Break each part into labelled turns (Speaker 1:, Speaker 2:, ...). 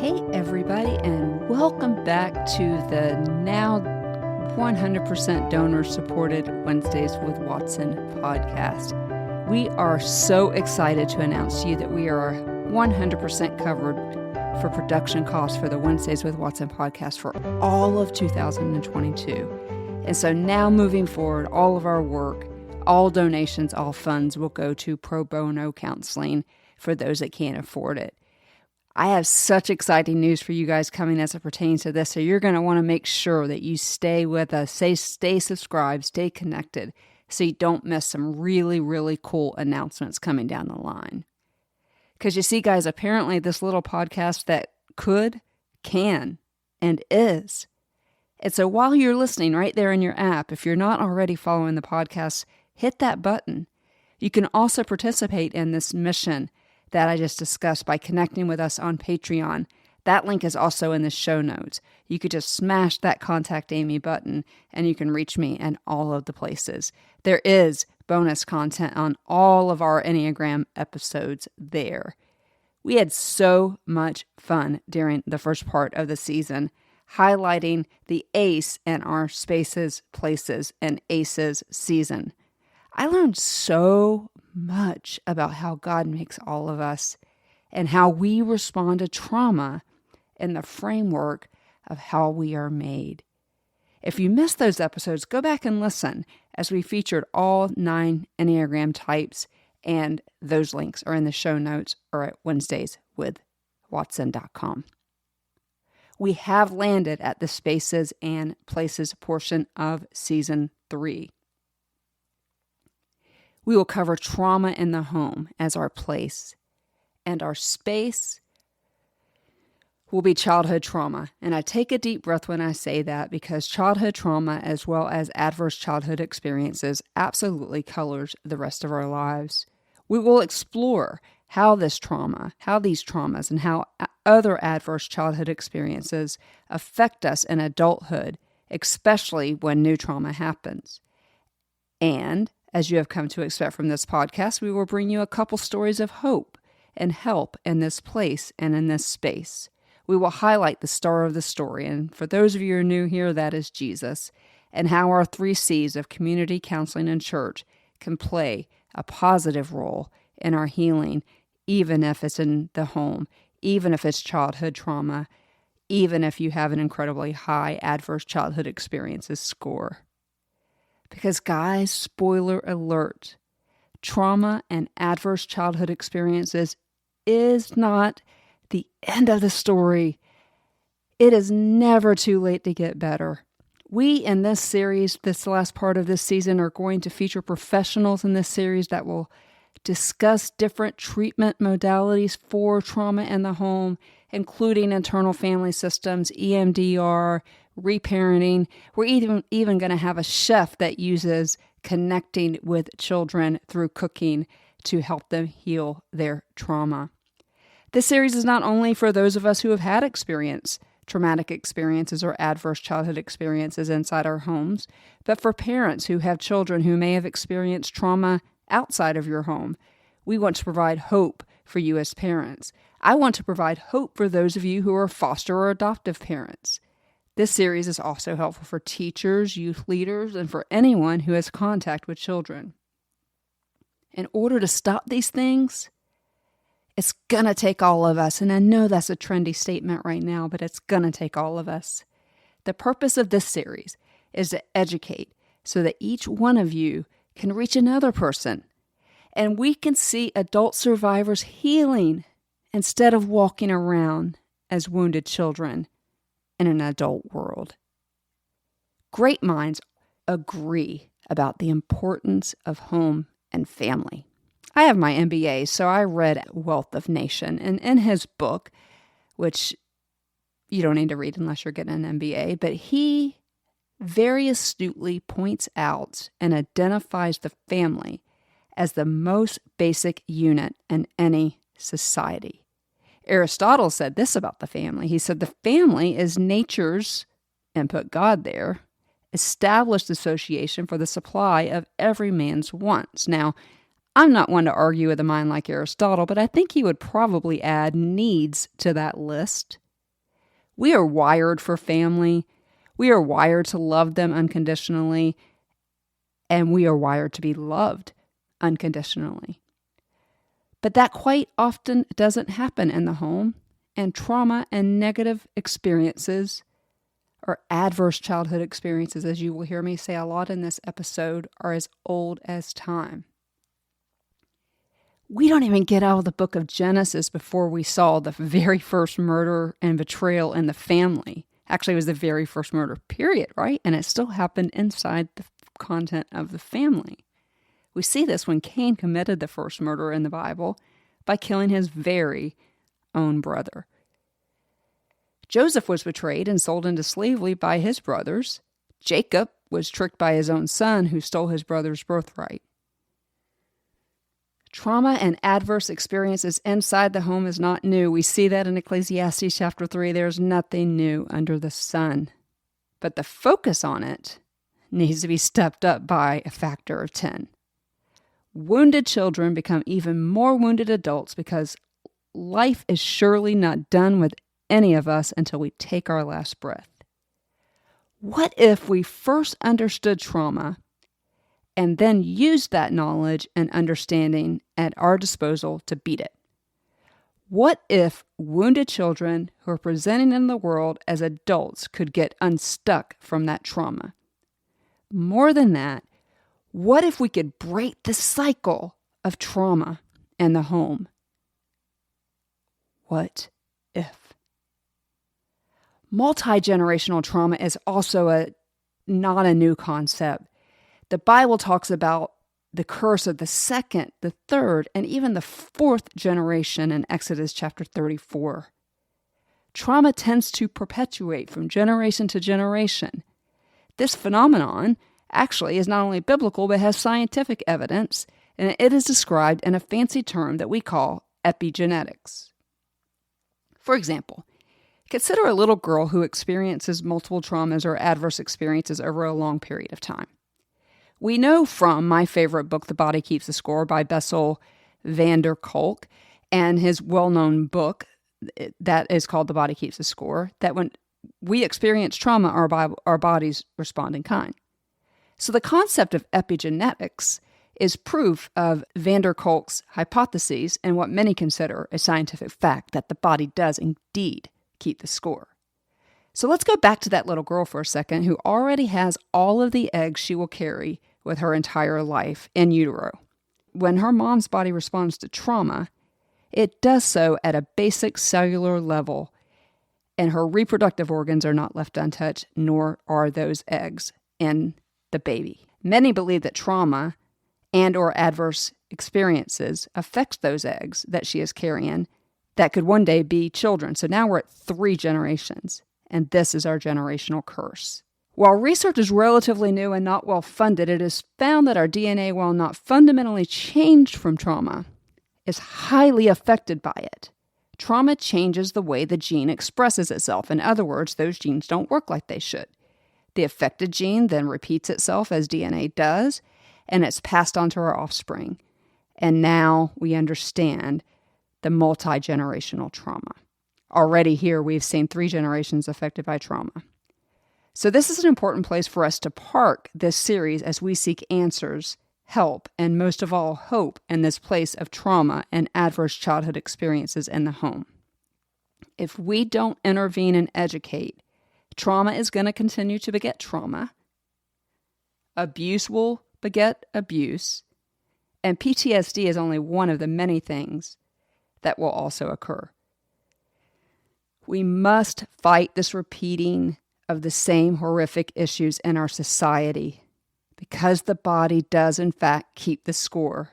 Speaker 1: Hey everybody, and welcome back to the now 100% donor-supported Wednesdays with Watson podcast. We are so excited to announce to you that we are 100% covered for production costs for the Wednesdays with Watson podcast for all of 2022. And so now moving forward, all of our work, all donations, all funds will go to pro bono counseling for those that can't afford it. I have such exciting news for you guys coming as it pertains to this, so you're going to want to make sure that you stay with us, stay subscribed, stay connected, so you don't miss some really, really cool announcements coming down the line. Because you see, guys, apparently this little podcast that could, can, and is. And so while you're listening right there in your app, if you're not already following the podcast, hit that button. You can also participate in this mission that I just discussed by connecting with us on Patreon. That link is also in the show notes. You could just smash that Contact Amy button and you can reach me in all of the places. There is bonus content on all of our Enneagram episodes there. We had so much fun during the first part of the season, highlighting the ace in our Spaces, Places, and Aces season. I learned so much about how God makes all of us and how we respond to trauma in the framework of how we are made. If you missed those episodes, go back and listen as we featured all 9 Enneagram types, and those links are in the show notes or at WednesdaysWithWatson.com. We have landed at the Spaces and Places portion of Season 3. We will cover trauma in the home as our place, and our space will be childhood trauma. And I take a deep breath when I say that, because childhood trauma, as well as adverse childhood experiences, absolutely colors the rest of our lives. We will explore how these traumas, and how other adverse childhood experiences affect us in adulthood, especially when new trauma happens. And as you have come to expect from this podcast, we will bring you a couple stories of hope and help in this place and in this space. We will highlight the star of the story, and for those of you who are new here, that is Jesus, and how our 3 C's of community, counseling, and church can play a positive role in our healing, even if it's in the home, even if it's childhood trauma, even if you have an incredibly high adverse childhood experiences score. Because guys, spoiler alert, trauma and adverse childhood experiences is not the end of the story. It is never too late to get better. We in this series, this last part of this season, are going to feature professionals in this series that will discuss different treatment modalities for trauma in the home, including internal family systems, EMDR, reparenting. We're even going to have a chef that uses connecting with children through cooking to help them heal their trauma. This series is not only for those of us who have had traumatic experiences or adverse childhood experiences inside our homes, but for parents who have children who may have experienced trauma outside of your home. We want to provide hope for you as parents. I want to provide hope for those of you who are foster or adoptive parents. This series is also helpful for teachers, youth leaders, and for anyone who has contact with children. In order to stop these things, it's going to take all of us. And I know that's a trendy statement right now, but it's going to take all of us. The purpose of this series is to educate so that each one of you can reach another person. And we can see adult survivors healing instead of walking around as wounded children in an adult world. Great minds agree about the importance of home and family. I have my MBA, so I read Wealth of Nation, and in his book, which you don't need to read unless you're getting an MBA, but he very astutely points out and identifies the family as the most basic unit in any society. Aristotle said this about the family. He said the family is nature's, and put God there, established association for the supply of every man's wants. Now, I'm not one to argue with a mind like Aristotle, but I think he would probably add needs to that list We are wired for family. We are wired to love them unconditionally. And we are wired to be loved unconditionally. But that quite often doesn't happen in the home. And trauma and negative experiences, or adverse childhood experiences, as you will hear me say a lot in this episode, are as old as time. We don't even get out of the book of Genesis before we saw the very first murder and betrayal in the family. Actually, it was the very first murder, period, right? And it still happened inside the content of the family. We see this when Cain committed the first murder in the Bible by killing his very own brother. Joseph was betrayed and sold into slavery by his brothers. Jacob was tricked by his own son who stole his brother's birthright. Trauma and adverse experiences inside the home is not new. We see that in Ecclesiastes chapter 3. There's nothing new under the sun. But the focus on it needs to be stepped up by a factor of 10. Wounded children become even more wounded adults because life is surely not done with any of us until we take our last breath. What if we first understood trauma and then used that knowledge and understanding at our disposal to beat it? What if wounded children who are presenting in the world as adults could get unstuck from that trauma? More than that, what if we could break the cycle of trauma in the home? What if? Multi-generational trauma is also not a new concept. The Bible talks about the curse of the second, the third, and even the fourth generation in Exodus chapter 34. Trauma tends to perpetuate from generation to generation. This phenomenon actually is not only biblical, but has scientific evidence, and it is described in a fancy term that we call epigenetics. For example, consider a little girl who experiences multiple traumas or adverse experiences over a long period of time. We know from my favorite book, The Body Keeps the Score, by Bessel van der Kolk, and his well-known book that is called The Body Keeps the Score, that when we experience trauma, our bodies respond in kind. So the concept of epigenetics is proof of van der Kolk's hypotheses and what many consider a scientific fact that the body does indeed keep the score. So let's go back to that little girl for a second who already has all of the eggs she will carry with her entire life in utero. When her mom's body responds to trauma, it does so at a basic cellular level, and her reproductive organs are not left untouched, nor are those eggs in the baby. Many believe that trauma and or adverse experiences affect those eggs that she is carrying that could one day be children. So now we're at 3 generations, and this is our generational curse. While research is relatively new and not well funded, it is found that our DNA, while not fundamentally changed from trauma, is highly affected by it. Trauma changes the way the gene expresses itself. In other words, those genes don't work like they should. The affected gene then repeats itself as DNA does, and it's passed on to our offspring. And now we understand the multi-generational trauma. Already here, we've seen 3 generations affected by trauma. So this is an important place for us to park this series as we seek answers, help, and most of all, hope in this place of trauma and adverse childhood experiences in the home. If we don't intervene and educate, trauma is going to continue to beget trauma. Abuse will beget abuse. And PTSD is only one of the many things that will also occur. We must fight this repeating of the same horrific issues in our society because the body does, in fact, keep the score.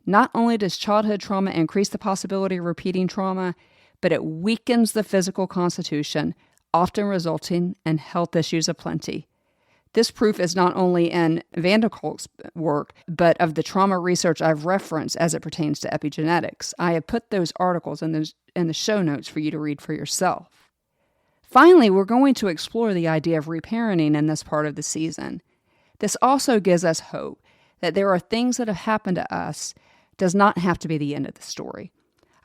Speaker 1: Not only does childhood trauma increase the possibility of repeating trauma, but it weakens the physical constitution, often resulting in health issues aplenty. This proof is not only in van der Kolk's work, but of the trauma research I've referenced as it pertains to epigenetics. I have put those articles in the show notes for you to read for yourself. Finally, we're going to explore the idea of reparenting in this part of the season. This also gives us hope that there are things that have happened to us does not have to be the end of the story.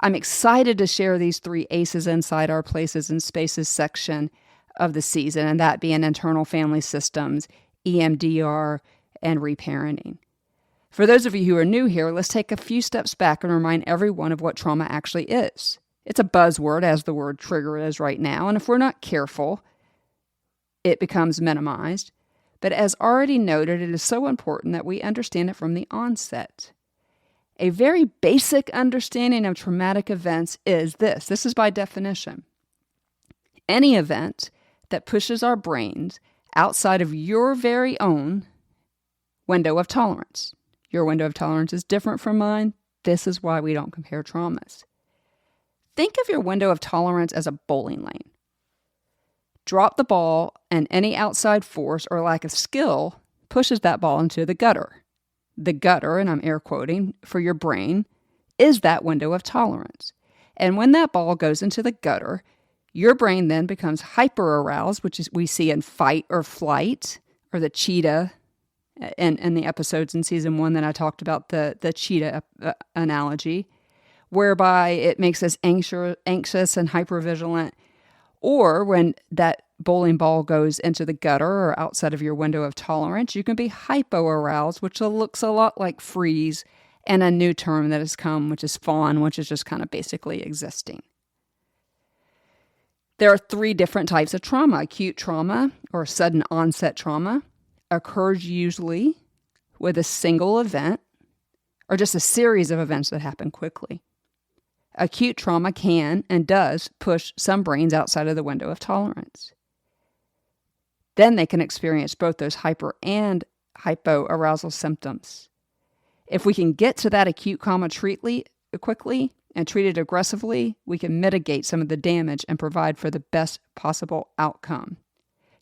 Speaker 1: I'm excited to share these 3 ACEs inside our Places and Spaces section of the season, and that being internal family systems, EMDR, and reparenting. For those of you who are new here, let's take a few steps back and remind everyone of what trauma actually is. It's a buzzword, as the word trigger is right now, and if we're not careful, it becomes minimized. But as already noted, it is so important that we understand it from the onset. A very basic understanding of traumatic events is this. This is by definition. Any event that pushes our brains outside of your very own window of tolerance. Your window of tolerance is different from mine. This is why we don't compare traumas. Think of your window of tolerance as a bowling lane. Drop the ball, and any outside force or lack of skill pushes that ball into the gutter. The gutter, and I'm air quoting, for your brain, is that window of tolerance. And when that ball goes into the gutter, your brain then becomes hyper-aroused, which is we see in fight or flight, or the cheetah, in the episodes in season 1 that I talked about, the cheetah analogy, whereby it makes us anxious and hypervigilant. Or when that bowling ball goes into the gutter or outside of your window of tolerance, you can be hypo-aroused, which looks a lot like freeze, and a new term that has come, which is fawn, which is just kind of basically existing. There are 3 different types of trauma. Acute trauma, or sudden onset trauma, occurs usually with a single event or just a series of events that happen quickly. Acute trauma can and does push some brains outside of the window of tolerance. Then they can experience both those hyper and hypoarousal symptoms. If we can get to that acute trauma quickly and treat it aggressively, we can mitigate some of the damage and provide for the best possible outcome.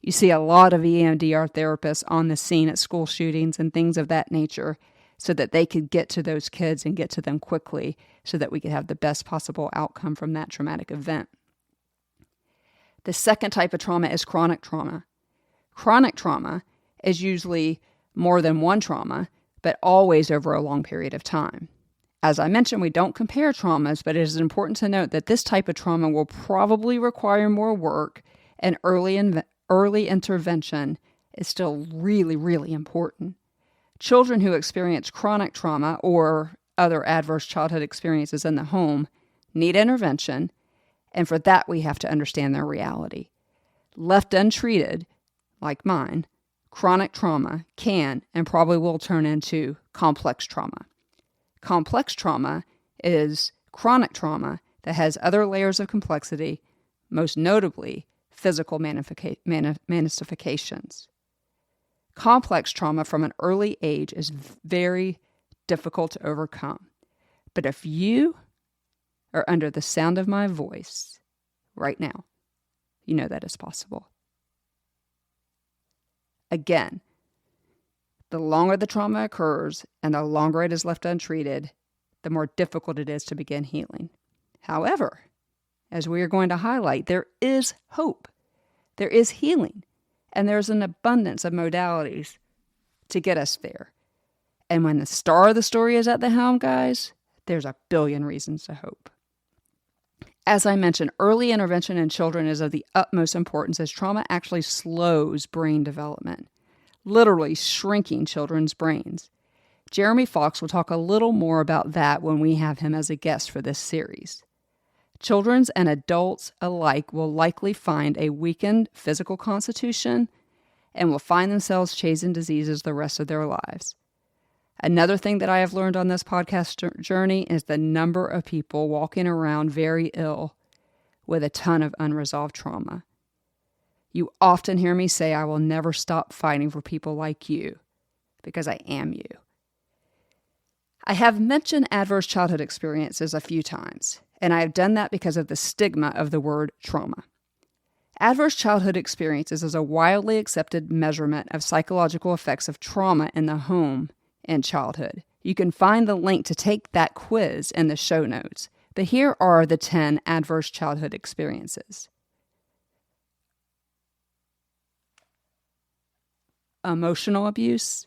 Speaker 1: You see a lot of EMDR therapists on the scene at school shootings and things of that nature so that they could get to those kids and get to them quickly so that we could have the best possible outcome from that traumatic event. The second type of trauma is chronic trauma. Chronic trauma is usually more than one trauma, but always over a long period of time. As I mentioned, we don't compare traumas, but it is important to note that this type of trauma will probably require more work, and early intervention is still really, really important. Children who experience chronic trauma or other adverse childhood experiences in the home need intervention, and for that we have to understand their reality. Left untreated, like mine, chronic trauma can and probably will turn into complex trauma. Complex trauma is chronic trauma that has other layers of complexity, most notably physical manifestations. Complex trauma from an early age is very difficult to overcome. But if you are under the sound of my voice right now, you know that is possible. Again, the longer the trauma occurs and the longer it is left untreated, the more difficult it is to begin healing. However, as we are going to highlight, there is hope. There is healing. And there's an abundance of modalities to get us there. And when the star of the story is at the helm, guys, there's a billion reasons to hope. As I mentioned, early intervention in children is of the utmost importance as trauma actually slows brain development, literally shrinking children's brains. Jeremy Fox will talk a little more about that when we have him as a guest for this series. Children and adults alike will likely find a weakened physical constitution and will find themselves chasing diseases the rest of their lives. Another thing that I have learned on this podcast journey is the number of people walking around very ill with a ton of unresolved trauma. You often hear me say I will never stop fighting for people like you because I am you. I have mentioned adverse childhood experiences a few times, and I have done that because of the stigma of the word trauma. Adverse childhood experiences is a widely accepted measurement of psychological effects of trauma in the home in childhood. You can find the link to take that quiz in the show notes, but here are the 10 adverse childhood experiences. Emotional abuse,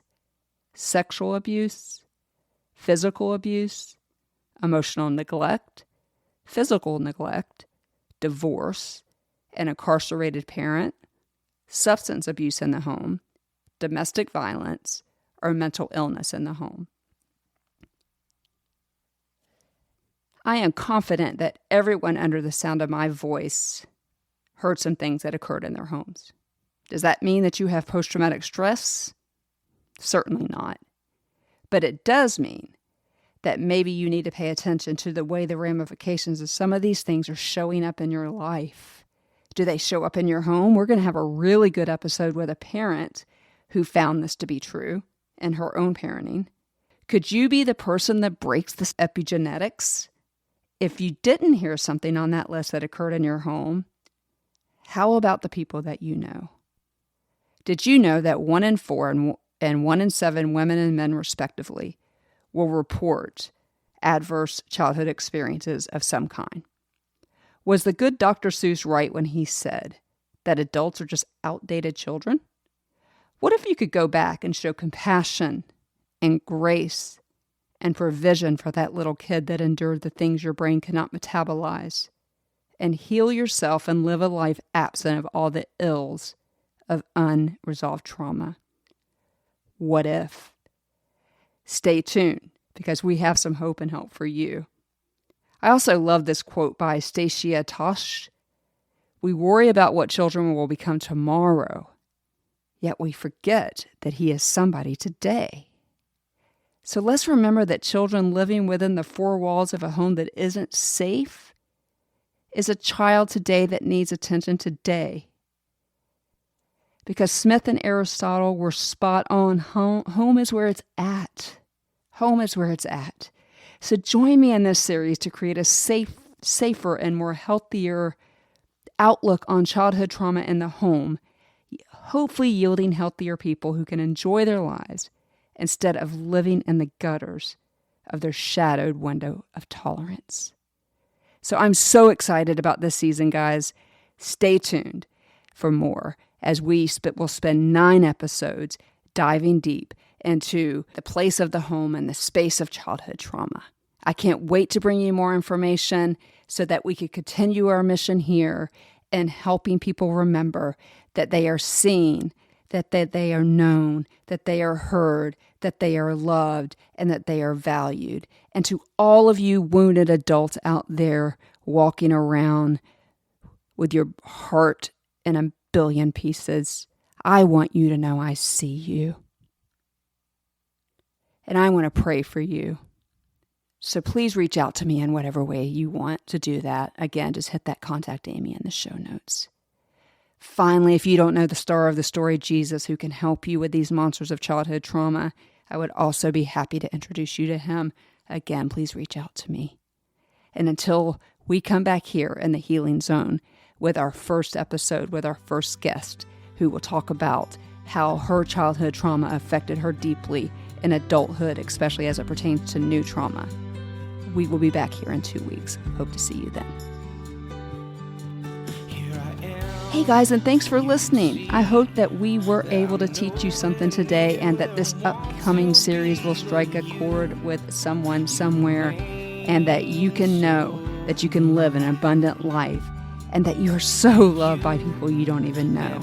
Speaker 1: sexual abuse, physical abuse, emotional neglect, physical neglect, divorce, an incarcerated parent, substance abuse in the home, domestic violence, or mental illness in the home. I am confident that everyone under the sound of my voice heard some things that occurred in their homes. Does that mean that you have post-traumatic stress? Certainly not. But it does mean that maybe you need to pay attention to the way the ramifications of some of these things are showing up in your life. Do they show up in your home? We're going to have a really good episode with a parent who found this to be true in her own parenting. Could you be the person that breaks this epigenetics? If you didn't hear something on that list that occurred in your home, how about the people that you know? Did you know that 1 in 4 and 1 in 7 women and men, respectively, will report adverse childhood experiences of some kind? Was the good Dr. Seus right when he said that adults are just outdated children? What if you could go back and show compassion and grace and provision for that little kid that endured the things your brain cannot metabolize, and heal yourself and live a life absent of all the ills of unresolved trauma? What if? Stay tuned, because we have some hope and help for you. I also love this quote by Stacia Tosh. We worry about what children will become tomorrow, yet we forget that he is somebody today. So let's remember that children living within the 4 walls of a home that isn't safe is a child today that needs attention today. Because Smith and Aristotle were spot on. Home is where it's at. Home is where it's at. So join me in this series to create a safer and more healthier outlook on childhood trauma in the home, hopefully yielding healthier people who can enjoy their lives instead of living in the gutters of their shadowed window of tolerance. So I'm so excited about this season, guys. Stay tuned for more as will spend 9 episodes diving deep into the place of the home and the space of childhood trauma. I can't wait to bring you more information so that we can continue our mission here in helping people remember that they are seen, that they are known, that they are heard, that they are loved, and that they are valued. And to all of you wounded adults out there walking around with your heart in a billion pieces, I want you to know I see you. And I want to pray for you. So please reach out to me in whatever way you want to do that. Again, just hit that Contact Amy in the show notes. Finally, if you don't know the star of the story, Jesus, who can help you with these monsters of childhood trauma, I would also be happy to introduce you to him. Again, please reach out to me. And until we come back here in the Healing Zone with our first episode with our first guest, who will talk about how her childhood trauma affected her deeply in adulthood, especially as it pertains to new trauma. We will be back here in 2 weeks. Hope to see you then. Hey guys, and thanks for listening. I hope that we were able to teach you something today and that this upcoming series will strike a chord with someone somewhere, and that you can know that you can live an abundant life and that you are so loved by people you don't even know.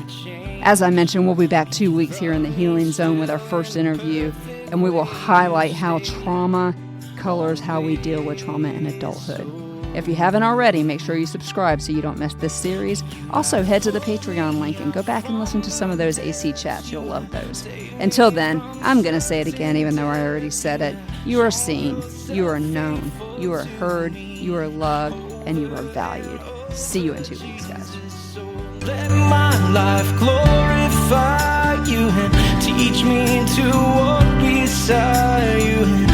Speaker 1: As I mentioned, we'll be back 2 weeks here in the Healing Zone with our first interview, and we will highlight how trauma colors how we deal with trauma in adulthood. If you haven't already, make sure you subscribe so you don't miss this series. Also, head to the Patreon link and go back and listen to some of those AC chats. You'll love those. Until then, I'm going to say it again, even though I already said it. You are seen, you are known, you are heard, you are loved, and you are valued. See you in 2 weeks, guys.
Speaker 2: Let my life glorify you and teach me to walk beside you. And